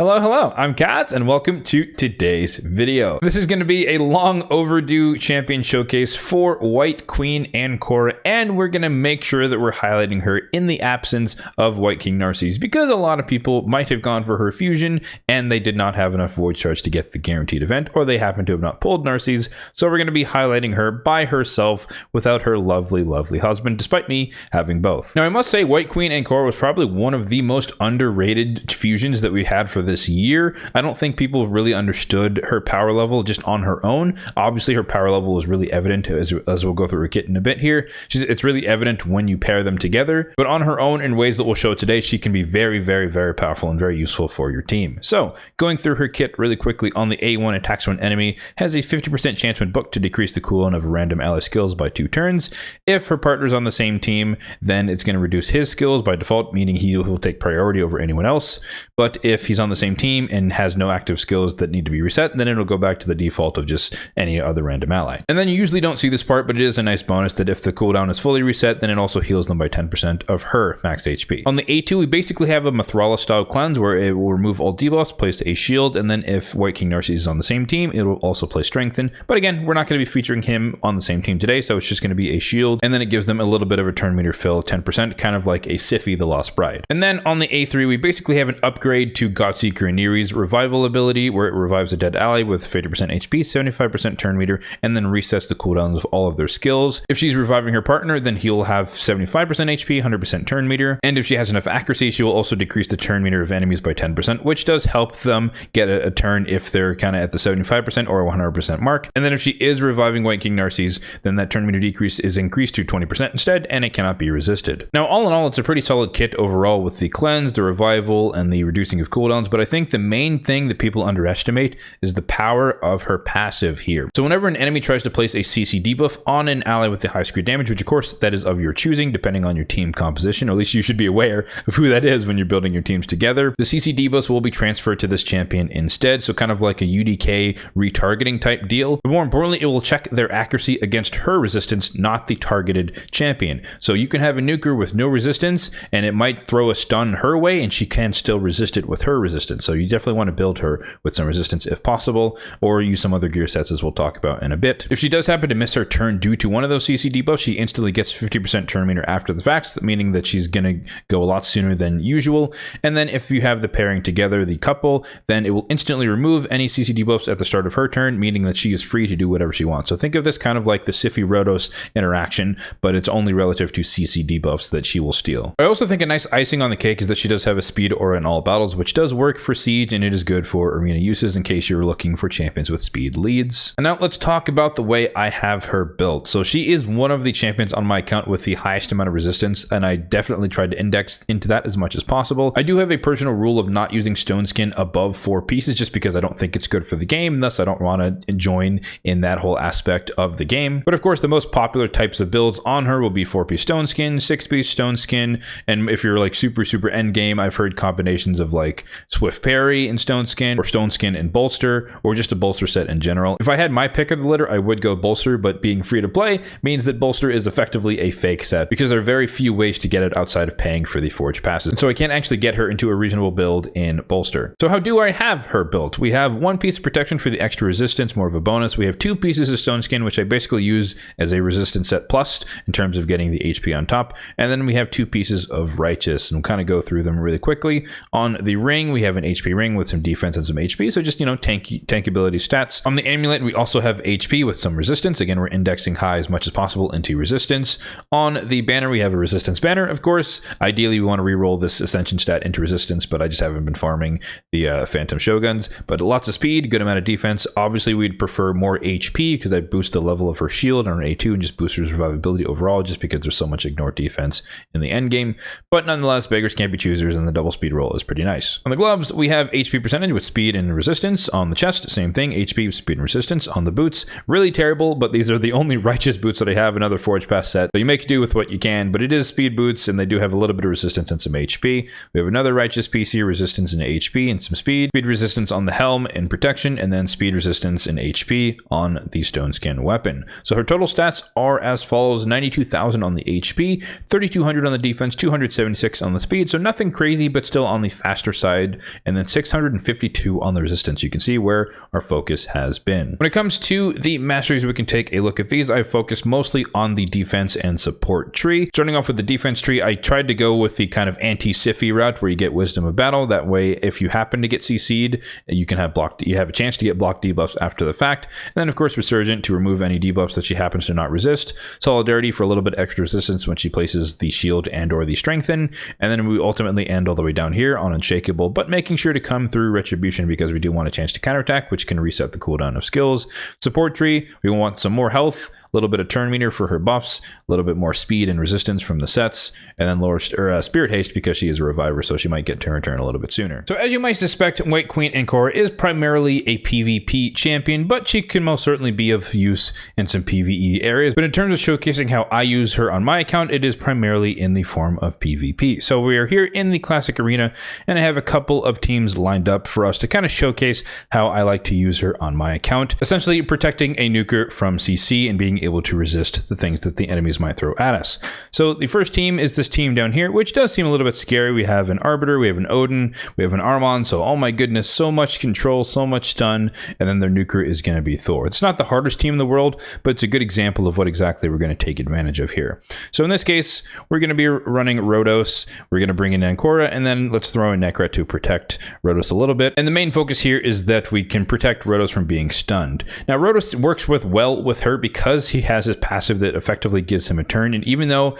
Hello, I'm Kads, and welcome to today's video. This is going to be a long overdue champion showcase for Wight Queen Ankora, and we're going to make sure that we're highlighting her in the absence of Wight King Narses, because a lot of people might have gone for her fusion, and they did not have enough void charge to get the guaranteed event, or they happen to have not pulled Narses, so we're going to be highlighting her by herself without her lovely husband, despite me having both. Now, I must say, Wight Queen Ankora was probably one of the most underrated fusions that we had for this year. I don't think people really understood her power level just on her own. Obviously, her power level is really evident as we'll go through her kit in a bit here. It's really evident when you pair them together, but on her own, in ways that we'll show today, she can be very powerful and very useful for your team. So, going through her kit really quickly, on the A1, attacks when enemy has a 50% chance when booked to decrease the cooldown of random ally skills by 2 turns. If her partner's on the same team, then it's going to reduce his skills by default, meaning he will take priority over anyone else. But if he's on the same team and has no active skills that need to be reset, then it'll go back to the default of just any other random ally. And then you usually don't see this part, but it is a nice bonus that if the cooldown is fully reset, then it also heals them by 10% of her max HP. On the A2, we basically have a Mithrala style cleanse where it will remove all debuffs, place a shield, and then if Wight King Narses is on the same team, it will also play strengthen. But again, we're not going to be featuring him on the same team today, so it's just going to be a shield, and then it gives them a little bit of a turn meter fill, 10%, kind of like a Sify the Lost Bride. And then on the A3, we basically have an upgrade to Godseeker and Neri's revival ability, where it revives a dead ally with 50% HP, 75% turn meter, and then resets the cooldowns of all of their skills. If she's reviving her partner, then he'll have 75% HP, 100% turn meter, and if she has enough accuracy, she will also decrease the turn meter of enemies by 10%, which does help them get a turn if they're kind of at the 75% or 100% mark. And then if she is reviving Wight King Narses, then that turn meter decrease is increased to 20% instead, and it cannot be resisted. Now, all in all, it's a pretty solid kit overall with the cleanse, the revival, and the reducing of cooldowns, but I think the main thing that people underestimate is the power of her passive here. So whenever an enemy tries to place a CC debuff on an ally with the high screen damage, which of course that is of your choosing depending on your team composition, or at least you should be aware of who that is when you're building your teams together, the CC debuffs will be transferred to this champion instead, so kind of like a UDK retargeting type deal. But more importantly, it will check their accuracy against her resistance, not the targeted champion. So you can have a nuker with no resistance, and it might throw a stun her way, and she can still resist it with her resistance. So you definitely want to build her with some resistance if possible, or use some other gear sets as we'll talk about in a bit. If she does happen to miss her turn due to one of those CC debuffs, she instantly gets 50% turn meter after the fact, meaning that she's going to go a lot sooner than usual. And then if you have the pairing together, the couple, then it will instantly remove any CC debuffs at the start of her turn, meaning that she is free to do whatever she wants. So think of this kind of like the Sify Rotos interaction, but it's only relative to CC debuffs that she will steal. I also think a nice icing on the cake is that she does have a speed aura in all battles, which does work for Siege, and it is good for arena uses in case you're looking for champions with speed leads. And now let's talk about the way I have her built. So she is one of the champions on my account with the highest amount of resistance, and I definitely tried to index into that as much as possible. I do have a personal rule of not using stone skin above 4 pieces just because I don't think it's good for the game, thus I don't want to join in that whole aspect of the game. But of course, the most popular types of builds on her will be 4-piece stone skin, 6-piece stone skin, and if you're like super endgame, I've heard combinations of like Swift Parry and stone skin, or stone skin and bolster, or just a bolster set in general. If I had my pick of the litter, I would go bolster, but being free to play means that bolster is effectively a fake set because there are very few ways to get it outside of paying for the forge passes. And so I can't actually get her into a reasonable build in bolster. So how do I have her built? We have 1 piece of protection for the extra resistance, more of a bonus. We have 2 pieces of stone skin, which I basically use as a resistance set plus in terms of getting the HP on top. And then we have 2 pieces of righteous, and we'll kind of go through them really quickly. On the ring, we have an HP ring with some defense and some HP, so just, you know, tankability stats. On the amulet, we also have HP with some resistance. Again, we're indexing high as much as possible into resistance. On the banner, we have a resistance banner, of course. Ideally, we want to reroll this ascension stat into resistance, but I just haven't been farming the phantom shoguns. But lots of speed, good amount of defense. Obviously, we'd prefer more HP because that boosts the level of her shield on her A2 and just boosts her survivability overall, just because there's so much ignored defense in the end game. But nonetheless, beggars can't be choosers, and the double speed roll is pretty nice. On the gloves, we have HP percentage with speed and resistance. On the chest, same thing, HP, speed, and resistance. On the boots, really terrible, but these are the only righteous boots that I have, another forge pass set. So you make do with what you can, but it is speed boots, and they do have a little bit of resistance and some HP. We have another righteous piece here, resistance and HP and some speed resistance on the helm and protection, and then speed resistance and HP on the stone skin weapon. So her total stats are as follows: 92,000 on the HP, 3,200 on the defense, 276 on the speed, so nothing crazy, but still on the faster side and then 652 on the resistance. You can see where our focus has been. When it comes to the masteries, we can take a look at these. I focused mostly on the defense and support tree. Starting off with the defense tree, I tried to go with the kind of anti-Siphi route where you get wisdom of battle. That way, if you happen to get CC'd, you can have blocked, you have a chance to get blocked debuffs after the fact. And then of course Resurgent to remove any debuffs that she happens to not resist. Solidarity for a little bit extra resistance when she places the shield and or the strengthen. And then we ultimately end all the way down here on Unshakable, but making sure to come through Retribution because we do want a chance to counterattack, which can reset the cooldown of skills. Support tree, we want some more health, a little bit of turn meter for her buffs, a little bit more speed and resistance from the sets, and then lower Spirit Haste because she is a reviver, so she might get to return a little bit sooner. So as you might suspect, Wight Queen Ankora is primarily a PvP champion, but she can most certainly be of use in some PvE areas. But in terms of showcasing how I use her on my account, it is primarily in the form of PvP. So we are here in the Classic Arena, and I have a couple of teams lined up for us to kind of showcase how I like to use her on my account. Essentially protecting a nuker from CC and being able to resist the things that the enemies might throw at us. So the first team is this team down here, which does seem a little bit scary. We have an Arbiter, we have an Odin, we have an Armon, so oh my goodness, so much control, so much stun, and then their nuker is going to be Thor. It's not the hardest team in the world, but it's a good example of what exactly we're going to take advantage of here. So in this case, we're going to be running Rhodos, we're going to bring in Ankora, and then let's throw in Necra to protect Rhodos a little bit. And the main focus here is that we can protect Rhodos from being stunned. Now Rhodos works well with her because he has his passive that effectively gives him a turn, and even though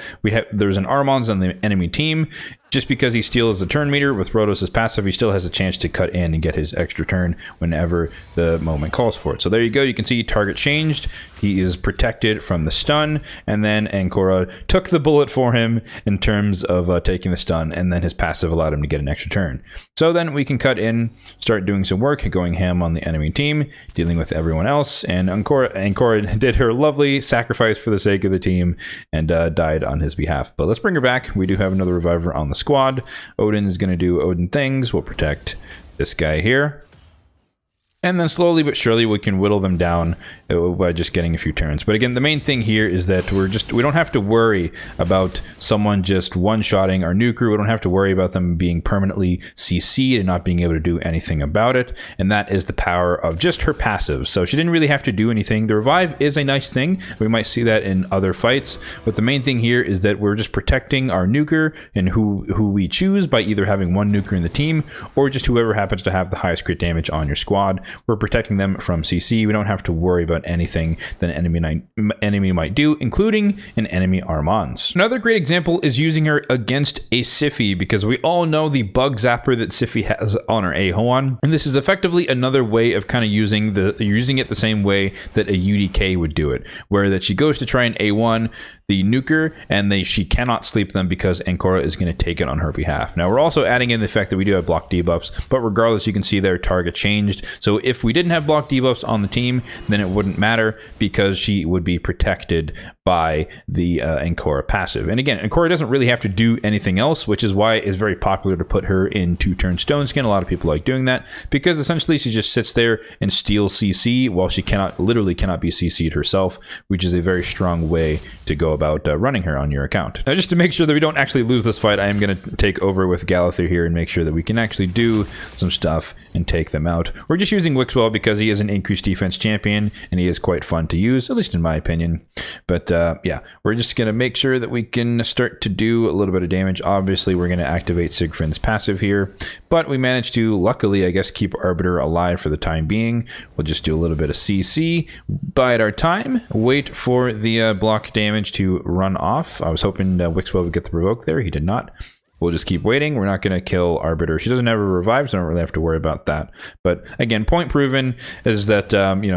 there's an Armons on the enemy team, just because he steals the turn meter with Rhodos' passive, he still has a chance to cut in and get his extra turn whenever the moment calls for it. So there you go. You can see target changed. He is protected from the stun, and then Ankora took the bullet for him in terms of taking the stun, and then his passive allowed him to get an extra turn. So then we can cut in, start doing some work, going ham on the enemy team, dealing with everyone else, and Ankora did her lovely sacrifice for the sake of the team and died on his behalf. But let's bring her back. We do have another reviver on the squad. Odin is going to do Odin things. We'll protect this guy here. And then slowly but surely we can whittle them down by just getting a few turns. But again, the main thing here is that we don't have to worry about someone just one-shotting our nuker. We don't have to worry about them being permanently CC'd and not being able to do anything about it. And that is the power of just her passive. So she didn't really have to do anything. The revive is a nice thing. We might see that in other fights. But the main thing here is that we're just protecting our nuker and who we choose by either having one nuker in the team or just whoever happens to have the highest crit damage on your squad. We're protecting them from CC. We don't have to worry about anything that an enemy might do, including an enemy Armons. Another great example is using her against a Siphi, because we all know the bug zapper that Siphi has on her Ahoan, and this is effectively another way of kind of using it the same way that a UDK would do it, where that she goes to try and A1 the nuker, and she cannot sleep them because Ankora is going to take it on her behalf. Now we're also adding in the fact that we do have block debuffs, but regardless, you can see their target changed. So if we didn't have block debuffs on the team, then it wouldn't matter because she would be protected by the Ankora passive. And again, Ankora doesn't really have to do anything else, which is why it's very popular to put her in 2-turn Stone Skin. A lot of people like doing that because essentially she just sits there and steals CC while she literally cannot be CC'd herself, which is a very strong way to go about running her on your account. Now, just to make sure that we don't actually lose this fight, I am going to take over with Galather here and make sure that we can actually do some stuff and take them out. We're just using Wixwell because he is an increased defense champion and he is quite fun to use, at least in my opinion. But yeah, we're just going to make sure that we can start to do a little bit of damage. Obviously, we're going to activate Sigfrin's passive here, but we managed to, luckily, I guess, keep Arbiter alive for the time being. We'll just do a little bit of CC, bide our time, wait for the block damage to run off. I was hoping Wixwell would get the provoke there. He did not. We'll just keep waiting. We're not going to kill Arbiter. She doesn't have a revive, so I don't really have to worry about that. But again, point proven is that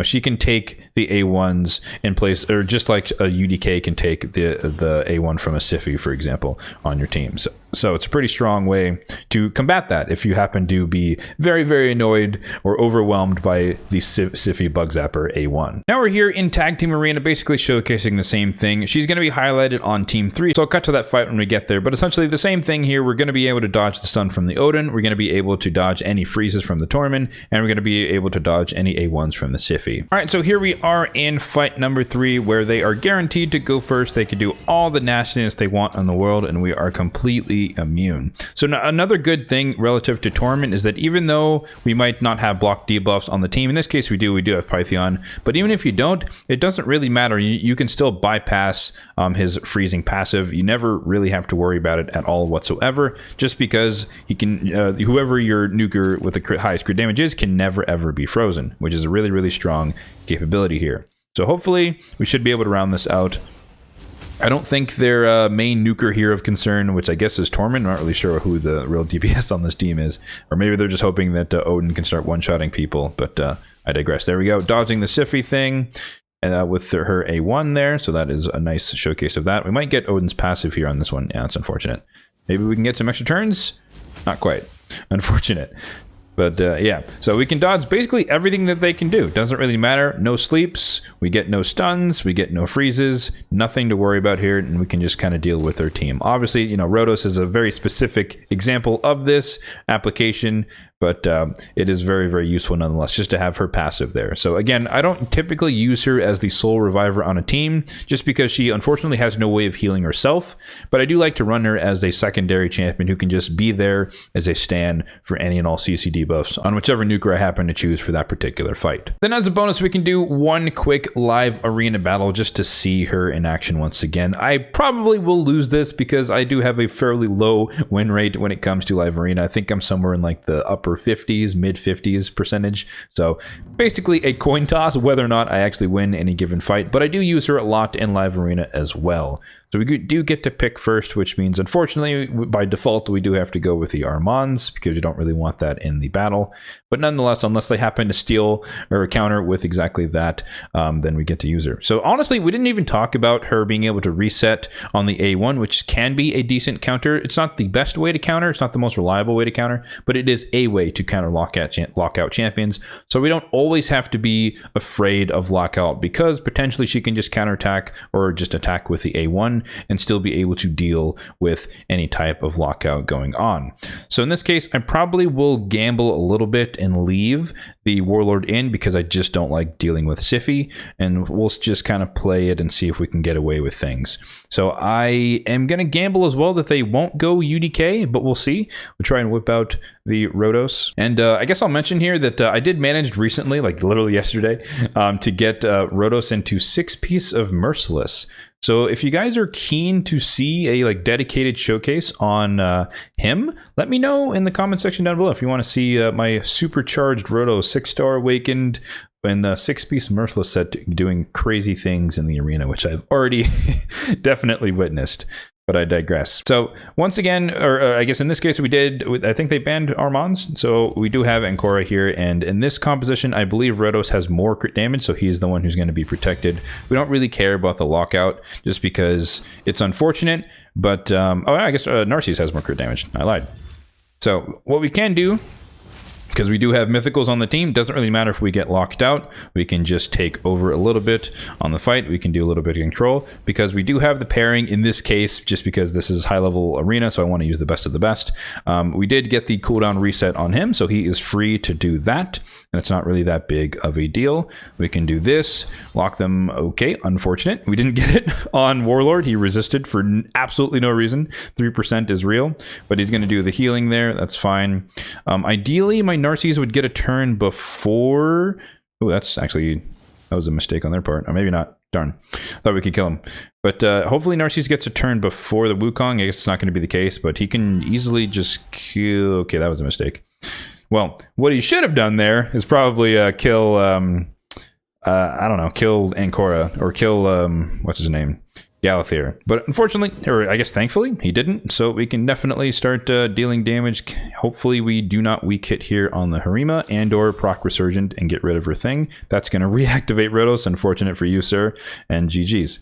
she can take the A1s in place, or just like a UDK can take the A1 from a Siphi, for example, on your team. So it's a pretty strong way to combat that if you happen to be very, very annoyed or overwhelmed by the Siphi Bug Zapper A1. Now we're here in Tag Team Arena, basically showcasing the same thing. She's going to be highlighted on Team 3, so I'll cut to that fight when we get there. But essentially the same thing here here, we're going to be able to dodge the stun from the Odin, we're going to be able to dodge any freezes from the Tormund, and we're going to be able to dodge any A1s from the Siphi. All right, so here we are in fight number 3, where they are guaranteed to go first. They can do all the nastiness they want in the world, and we are completely immune. So now, another good thing relative to Tormund is that even though we might not have block debuffs on the team, in this case we do have Pythion, but even if you don't, it doesn't really matter. You can still bypass his freezing passive. You never really have to worry about it at all whatsoever, just because he can, whoever your nuker with the highest crit damage is can never ever be frozen, which is a really, really strong capability here. So hopefully we should be able to round this out. I don't think their main nuker here of concern, which I guess is Tormund. I'm not really sure who the real DPS on this team is, or maybe they're just hoping that Odin can start one-shotting people, but I digress. There we go, dodging the Siphi thing with her A1 there, so that is a nice showcase of that. We might get Odin's passive here on this one. Yeah, that's unfortunate. Maybe we can get some extra turns? Not quite. Unfortunate. But yeah, so we can dodge basically everything that they can do. Doesn't really matter. No sleeps, we get no stuns, we get no freezes, nothing to worry about here, and we can just kind of deal with their team. Obviously, you know, Rhodos is a very specific example of this application, but it is very, very useful nonetheless, just to have her passive there. So again, I don't typically use her as the sole reviver on a team, just because she unfortunately has no way of healing herself, but I do like to run her as a secondary champion who can just be there as a stand for any and all CC debuffs on whichever nuker I happen to choose for that particular fight. Then as a bonus, we can do one quick live arena battle just to see her in action once again. I probably will lose this because I do have a fairly low win rate when it comes to live arena. I think I'm somewhere in like the upper 50s, mid 50s percentage. So basically a coin toss whether or not I actually win any given fight, but I do use her a lot in live arena as well. So we do get to pick first, which means unfortunately by default we do have to go with the Armands because we don't really want that in the battle. But nonetheless, unless they happen to steal or counter with exactly that, then we get to use her. So honestly, we didn't even talk about her being able to reset on the A1, which can be a decent counter. It's not the best way to counter, it's not the most reliable way to counter, but it is a way to counter lockout champions. So we don't always have to be afraid of lockout, because potentially she can just counterattack or just attack with the A1 and still be able to deal with any type of lockout going on. So in this case, I probably will gamble a little bit and leave the Warlord in because I just don't like dealing with Siphi, and we'll just kind of play it and see if we can get away with things. So I am going to gamble as well that they won't go UDK, but we'll see. We'll try and whip out the Rhodos. And I guess I'll mention here that I did manage recently, like literally yesterday, to get Rhodos into 6-piece of Merciless. So if you guys are keen to see a dedicated showcase on him, let me know in the comment section down below if you want to see my supercharged Rhodos 6-star awakened and 6-piece Merciless set doing crazy things in the arena, which I've already definitely witnessed. But I digress. So once again, or I guess in this case I think they banned Armands. So we do have Ankora here, and in this composition, I believe Rhodos has more crit damage, so he's the one who's going to be protected. We don't really care about the lockout, just because it's unfortunate, but oh, I guess Narses has more crit damage. I lied. So what we can do, because we do have mythicals on the team, doesn't really matter if we get locked out. We can just take over a little bit on the fight. We can do a little bit of control because we do have the pairing in this case, just because this is high level arena, so I want to use the best of the best. We did get the cooldown reset on him, so he is free to do that, and it's not really that big of a deal. We can do this, lock them. Okay, unfortunate. We didn't get it on Warlord. He resisted for absolutely no reason. 3% is real, but he's going to do the healing there. That's fine. Ideally, my Narses would get a turn before... Oh, that was a mistake on their part. Or maybe not. Darn. Thought we could kill him. But hopefully Narses gets a turn before the Wukong. I guess it's not going to be the case, but he can easily just kill... Okay, that was a mistake. Well, what he should have done there is probably kill... I don't know, kill Ankora, or kill... what's his name? Galathir. But unfortunately, or I guess thankfully, he didn't, so we can definitely start dealing damage. Hopefully we do not weak hit here on the Harima and or proc Resurgent and get rid of her thing. That's going to reactivate Rhodos. Unfortunate for you, sir, and GG's.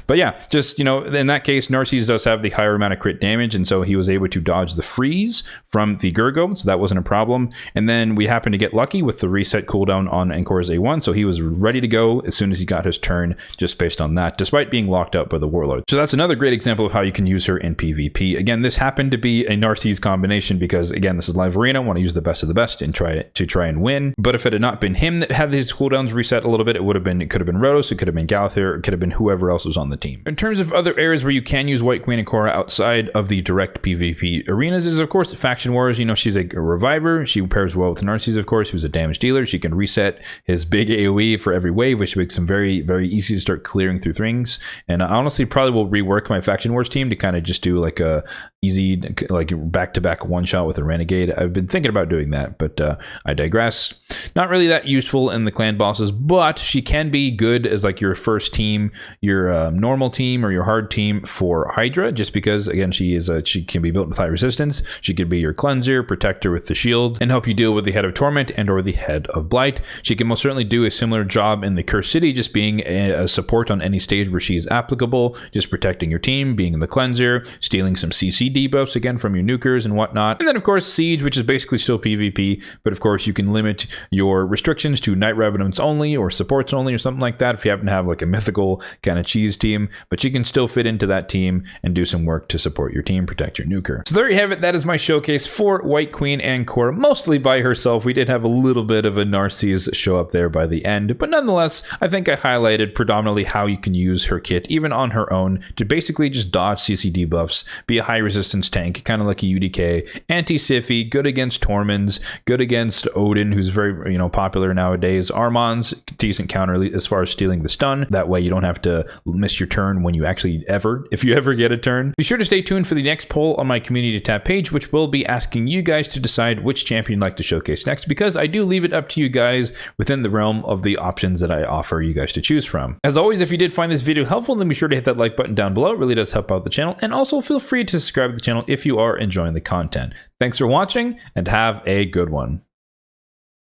But yeah, just, you know, in that case, Narses does have the higher amount of crit damage, and so he was able to dodge the freeze from the Gurgo, so that wasn't a problem. And then we happened to get lucky with the reset cooldown on Ankora's A1, so he was ready to go as soon as he got his turn, just based on that, despite being locked out by the Warlord. So that's another great example of how you can use her in PvP. Again, this happened to be a Narses combination because, again, this is live arena. I want to use the best of the best and try and win. But if it had not been him that had these cooldowns reset a little bit, it could have been Rotos, it could have been Galathir, it could have been whoever else was on the team. In terms of other areas where you can use Wight, Queen, and Ankora outside of the direct PvP arenas is, of course, Faction Wars. You know, she's a reviver. She pairs well with Narses, of course, who's a damage dealer. She can reset his big AoE for every wave, which makes him very, very easy to start clearing through things. And I honestly probably will rework my Faction Wars team to kind of just do like a easy, like back-to-back one-shot with a Renegade. I've been thinking about doing that, but I digress. Not really that useful in the clan bosses, but she can be good as like your first team, your normal team or your hard team for Hydra, just because, again, she can be built with high resistance. She could be your cleanser, protector with the shield, and help you deal with the Head of Torment and or the Head of Blight. She can most certainly do a similar job in the Cursed City, just being a support on any stage where she is applicable, just protecting your team, being the cleanser, stealing some CC debuffs again from your nukers and whatnot. And then, of course, Siege, which is basically still PvP, but of course you can limit your restrictions to Knight Revenants only or supports only or something like that if you happen to have like a mythical kind of cheese team, but you can still fit into that team and do some work to support your team, protect your nuker. So there you have it. That is my showcase for Wight, Queen, and Ankora, mostly by herself. We did have a little bit of a Narses show up there by the end, but nonetheless, I think I highlighted predominantly how you can use her kit, even on her own, to basically just dodge CC debuffs, be a high resistance tank, kind of like a UDK, anti-Siffy, good against Torments, good against Odin, who's very, popular nowadays. Armon's decent counter as far as stealing the stun. That way you don't have to miss your turn when you actually if you ever get a turn. Be sure to stay tuned for the next poll on my community tab page, which will be asking you guys to decide which champion you'd like to showcase next, because I do leave it up to you guys within the realm of the options that I offer you guys to choose from. As always, if you did find this video helpful, then be sure to hit that like button down below. It really does help out the channel. And also feel free to subscribe to the channel if you are enjoying the content. Thanks for watching and have a good one.